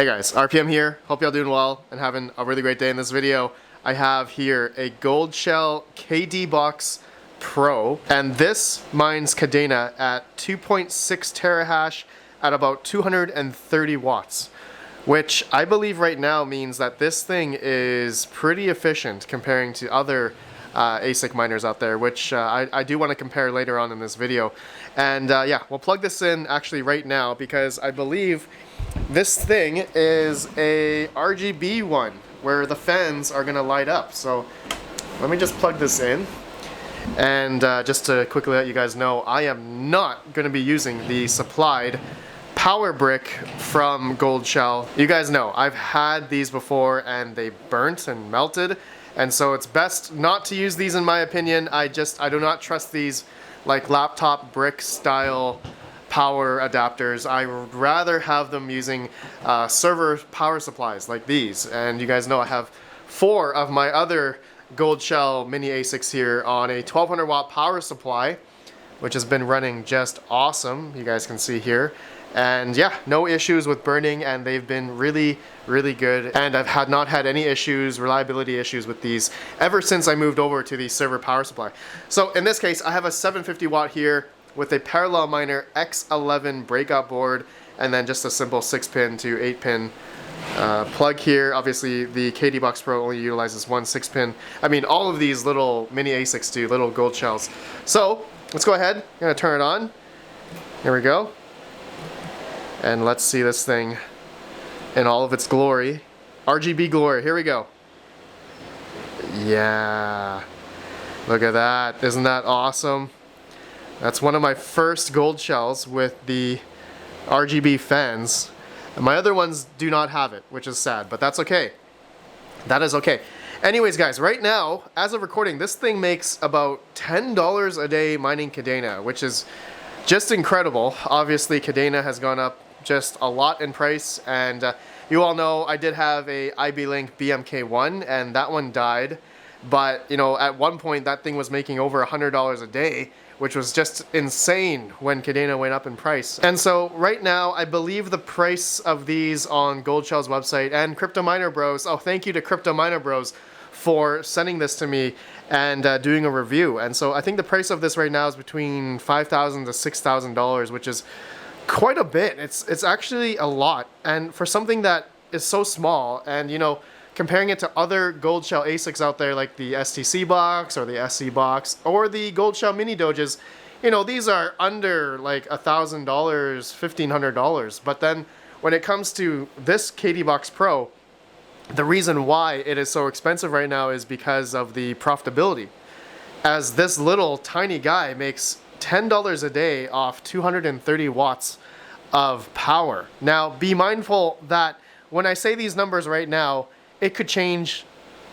Hey guys, RPM here. Hope y'all doing well and having a really great day. In this video, I have here a Goldshell KD-Box Pro, and this mines Kadena at 2.6 terahash at about 230 watts, which I believe right now means that this thing is pretty efficient comparing to other ASIC miners out there, which I do want to compare later on in this video. And yeah, we'll plug this in actually right now because I believe this thing is a RGB one where the fans are going to light up. So let me just plug this in. And just to quickly let you guys know, I am not going to be using the supplied power brick from Goldshell. You guys know I've had these before and they burnt and melted, and so it's best not to use these in my opinion. I do not trust these like laptop brick style power adapters. I would rather have them using server power supplies like these. And you guys know I have 4 of my other Goldshell mini ASICs here on a 1200 watt power supply, which has been running just awesome. You guys can see here. And yeah, no issues with burning, and they've been really good. And I've not had any issues, reliability issues with these ever since I moved over to the server power supply. So in this case, I have a 750 watt here with a parallel miner X11 breakout board, and then just a simple 6-pin to 8-pin plug here. Obviously the KD-Box Pro only utilizes one 6-pin. I mean, all of these little mini ASICs do, little Goldshells. So let's go ahead, I'm gonna turn it on. Here we go. And let's see this thing in all of its glory. RGB glory, here we go. Yeah, look at that, isn't that awesome? That's one of my first Goldshells with the RGB fans. And my other ones do not have it, which is sad, but that's okay. That is okay. Anyways guys, right now, as of recording, this thing makes about $10 a day mining Kadena, which is just incredible. Obviously Kadena has gone up just a lot in price, and you all know I did have a IB Link BMK1 and that one died, but you know, at one point that thing was making over $100 a day, which was just insane when Kadena went up in price. And so right now I believe the price of these on Goldshell's website and Crypto Miner Bros, oh thank you to Crypto Miner Bros for sending this to me and doing a review. And so I think the price of this right now is between $5,000 to $6,000, which is quite a bit. It's actually a lot, and for something that is so small, and you know, comparing it to other Goldshell ASICs out there like the STC box or the SC box or the Goldshell mini doges, you know, these are under like $1,000, $1,500. But then when it comes to this KD-Box Pro, the reason why it is so expensive right now is because of the profitability, as this little tiny guy makes $10 a day off 230 watts of power. Now be mindful that when I say these numbers right now, it could change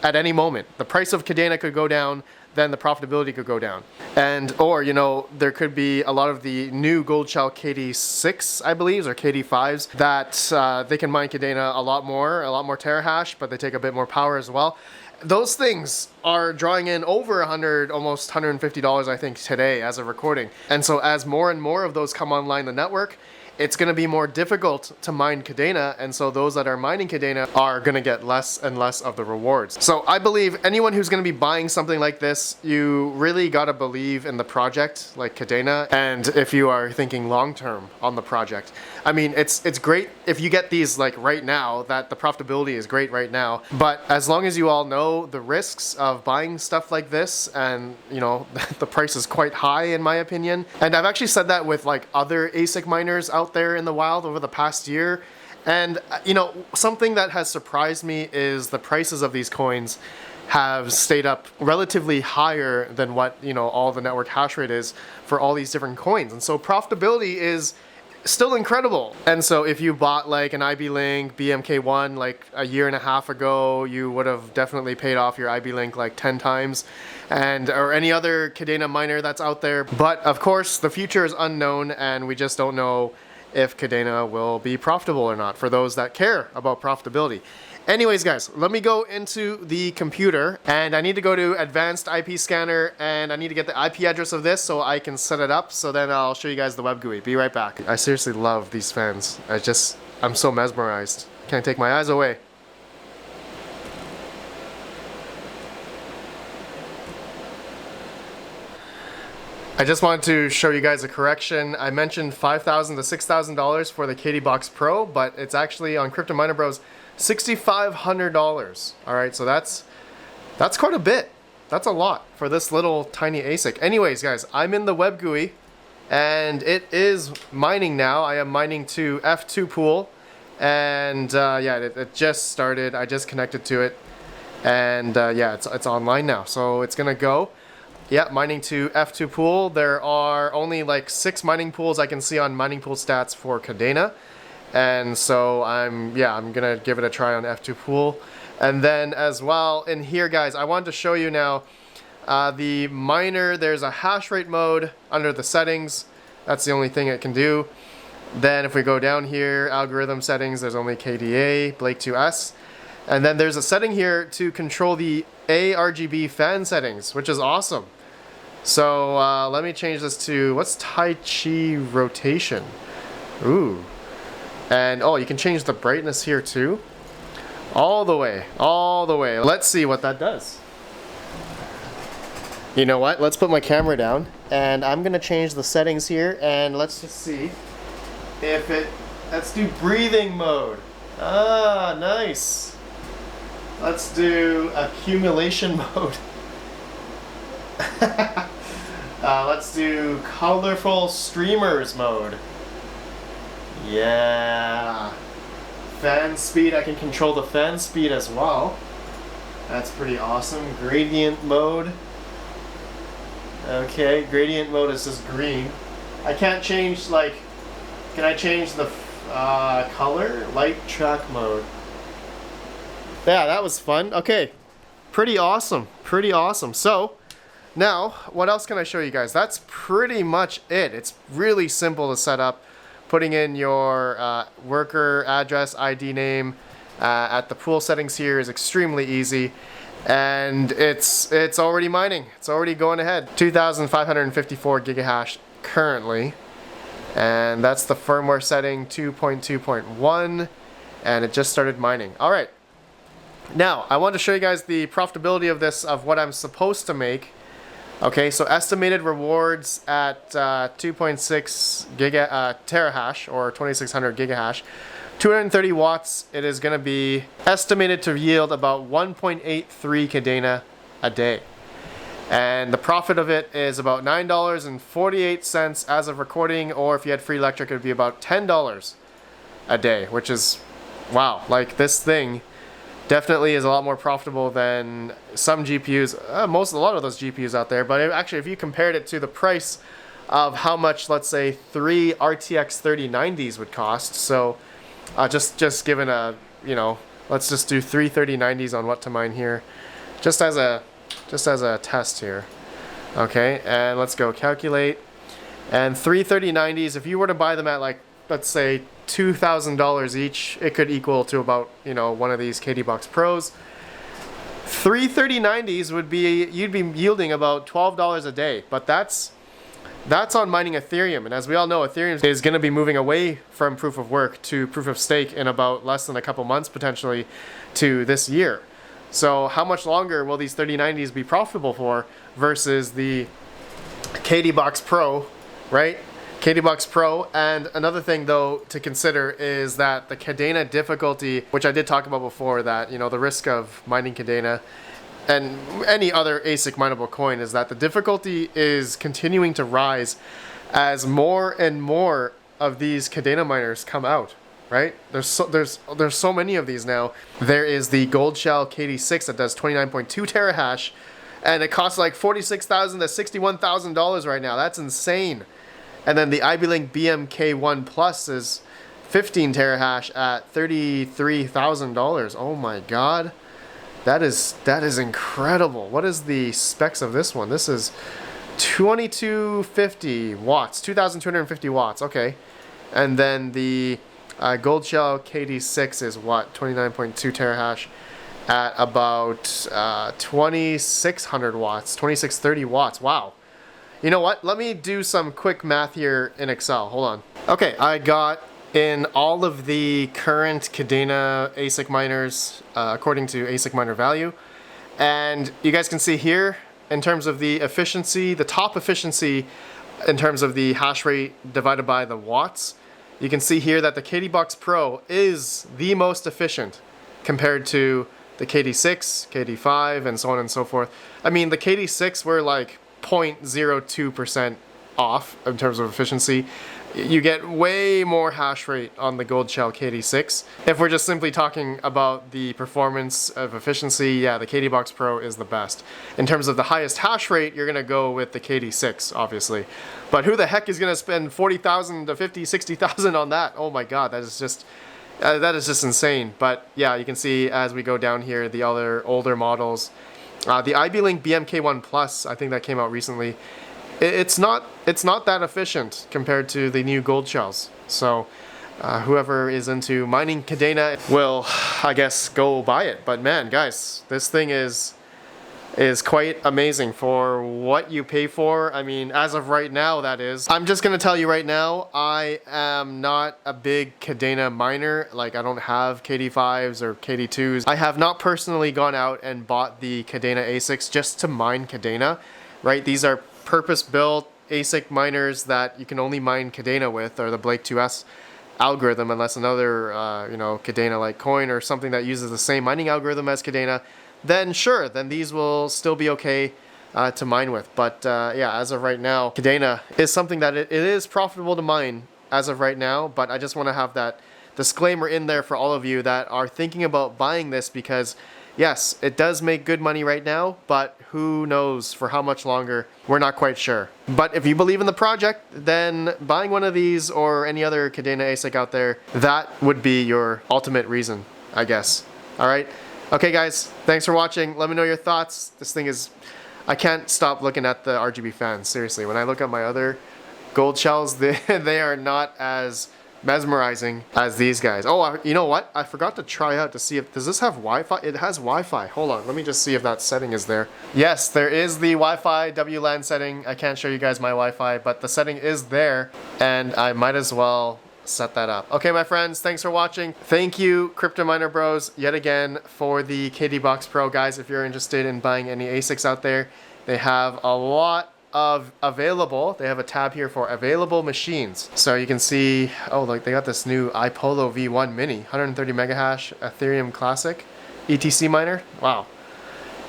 at any moment. The price of Kadena could go down, then the profitability could go down. And or you know, there could be a lot of the new Goldshell KD6 I believe, or KD5s, that they can mine Kadena a lot more terahash, but they take a bit more power as well. Those things are drawing in over $100, almost $150 I think today as of recording. And so as more and more of those come online the network, it's going to be more difficult to mine Kadena, and so those that are mining Kadena are going to get less and less of the rewards. So I believe anyone who's going to be buying something like this, you really got to believe in the project like Kadena, and if you are thinking long-term on the project. I mean, it's great if you get these like right now, that the profitability is great right now, but as long as you all know the risks of buying stuff like this, and you know, the price is quite high in my opinion, and I've actually said that with like other ASIC miners out there in the wild over the past year. And you know, something that has surprised me is the prices of these coins have stayed up relatively higher than what, you know, all the network hash rate is for all these different coins. And so profitability is still incredible. And so if you bought like an IB Link BMK1 like a year and a half ago, you would have definitely paid off your IB Link like 10 times, and or any other Kadena miner that's out there. But of course the future is unknown, and we just don't know if Kadena will be profitable or not for those that care about profitability. Anyways guys, let me go into the computer, and I need to go to advanced IP scanner, and I need to get the IP address of this so I can set it up, so then I'll show you guys the web GUI. Be right back. I seriously love these fans. I'm so mesmerized. Can't take my eyes away. I just wanted to show you guys a correction. I mentioned $5,000 to $6,000 for the KD-Box Pro, but it's actually on Crypto Miner Bros $6,500. All right, so that's quite a bit. That's a lot for this little tiny ASIC. Anyways, guys, I'm in the web GUI, and it is mining now. I am mining to F2 pool, and yeah, it just started. I just connected to it, and yeah, it's online now. So it's gonna go. Yeah, mining to F2 pool. There are only like 6 mining pools I can see on mining pool stats for Kadena. And so I'm gonna give it a try on F2 pool. And then as well in here, guys, I wanted to show you now the miner. There's a hash rate mode under the settings. That's the only thing it can do. Then if we go down here, algorithm settings, there's only KDA, Blake 2S. And then there's a setting here to control the ARGB fan settings, which is awesome. So let me change this to, what's Tai Chi rotation? Ooh. And oh, you can change the brightness here too. All the way, all the way. Let's see what that does. You know what? Let's put my camera down and I'm gonna change the settings here and let's just see if let's do breathing mode. Ah, nice. Let's do accumulation mode. Let's do colorful streamers mode. Yeah. Fan speed, I can control the fan speed as well. That's pretty awesome. Gradient mode. Okay, gradient mode is just green. I can't change, like, can I change the color? Light track mode. Yeah, that was fun. Okay, pretty awesome, pretty awesome. So, now, what else can I show you guys? That's pretty much it. It's really simple to set up. Putting in your worker address, ID name at the pool settings here is extremely easy. And it's already mining. It's already going ahead. 2,554 gigahash currently. And that's the firmware setting 2.2.1. And it just started mining. All right. Now, I want to show you guys the profitability of this, of what I'm supposed to make. Okay, so estimated rewards at 2.6 terahash or 2600 gigahash, 230 watts. It is going to be estimated to yield about 1.83 Kadena a day. And the profit of it is about $9.48 as of recording, or if you had free electric, it would be about $10 a day, which is, wow, like this thing definitely is a lot more profitable than some GPUs, a lot of those GPUs out there. But actually, if you compared it to the price of how much, let's say, 3 RTX 3090s would cost, so just given a, you know, let's just do 3 3090s on what to mine here, just as a test here. Okay, and let's go calculate. And 3 3090s, if you were to buy them at, like, let's say $2,000 each, it could equal to about, you know, one of these KD-Box Pros. 3 3090s would be, you'd be yielding about $12 a day, but that's on mining Ethereum. And as we all know, Ethereum is going to be moving away from proof of work to proof of stake in about less than a couple months, potentially to this year. So how much longer will these 3090s be profitable for versus the KD-Box Pro, right? KD-Box Pro. And another thing though to consider is that the Kadena difficulty, which I did talk about before, that, you know, the risk of mining Kadena and any other ASIC mineable coin is that the difficulty is continuing to rise as more and more of these Kadena miners come out, right? There's so many of these now. There is the Goldshell KD-6 that does 29.2 terahash, and it costs like $46,000 to $61,000 right now. That's insane. And then the IB-Link BMK1 Plus is 15 terahash at $33,000. Oh my god. That is incredible. What is the specs of this one? This is 2250 watts, 2250 watts. Okay. And then the Goldshell KD-6 is what? 29.2 terahash at about 2600 watts, 2630 watts. Wow. You know what? Let me do some quick math here in Excel. Hold on. Okay, I got in all of the current Kadena ASIC miners, according to ASIC miner value. And you guys can see here, in terms of the efficiency, the top efficiency in terms of the hash rate divided by the watts, you can see here that the KD-Box Pro is the most efficient compared to the KD6, KD5, and so on and so forth. I mean, the KD6 were like 0.02% off in terms of efficiency. You get way more hash rate on the Goldshell KD6. If we're just simply talking about the performance of efficiency, yeah, the KD-Box Pro is the best. In terms of the highest hash rate, you're gonna go with the KD6, obviously. But who the heck is gonna spend 40,000 to 50, 60,000 on that? Oh my God, that is just insane. But yeah, you can see as we go down here, the other older models. The IB-Link BMK1 Plus, I think that came out recently. It's not that efficient compared to the new Goldshells. So whoever is into mining Kadena will, I guess, go buy it. But man, guys, this thing is quite amazing for what you pay for. I mean, as of right now, that is. I'm just gonna tell you right now, I am not a big Kadena miner. Like, I don't have KD5s or KD2s. I have not personally gone out and bought the Kadena ASICs just to mine Kadena, right? These are purpose-built ASIC miners that you can only mine Kadena with, or the Blake 2S algorithm, unless another Kadena-like coin or something that uses the same mining algorithm as Kadena, then sure, then these will still be okay to mine with. But yeah, as of right now, Kadena is something that it is profitable to mine as of right now, but I just want to have that disclaimer in there for all of you that are thinking about buying this, because yes, it does make good money right now, but who knows for how much longer, we're not quite sure. But if you believe in the project, then buying one of these or any other Kadena ASIC out there, that would be your ultimate reason, I guess. All right. Okay guys, thanks for watching. Let me know your thoughts. This thing is, I can't stop looking at the RGB fans. Seriously, when I look at my other Goldshells, they are not as mesmerizing as these guys. Oh, you know what? I forgot to try out to see if, does this have Wi-Fi? It has Wi-Fi. Hold on, let me just see if that setting is there. Yes, there is the Wi-Fi WLAN setting. I can't show you guys my Wi-Fi, but the setting is there, and I might as well set that up. Okay, my friends, thanks for watching. Thank you, Crypto Miner Bros, yet again for the KD-Box Pro. Guys, if you're interested in buying any ASICs out there, they have a lot of available. They have a tab here for available machines. So you can see, oh, like they got this new iPolo V1 Mini, 130 megahash Ethereum Classic ETC miner. Wow,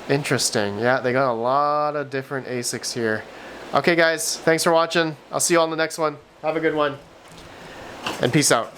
interesting. Yeah, they got a lot of different ASICs here. Okay, guys, thanks for watching. I'll see you on the next one. Have a good one, and peace out.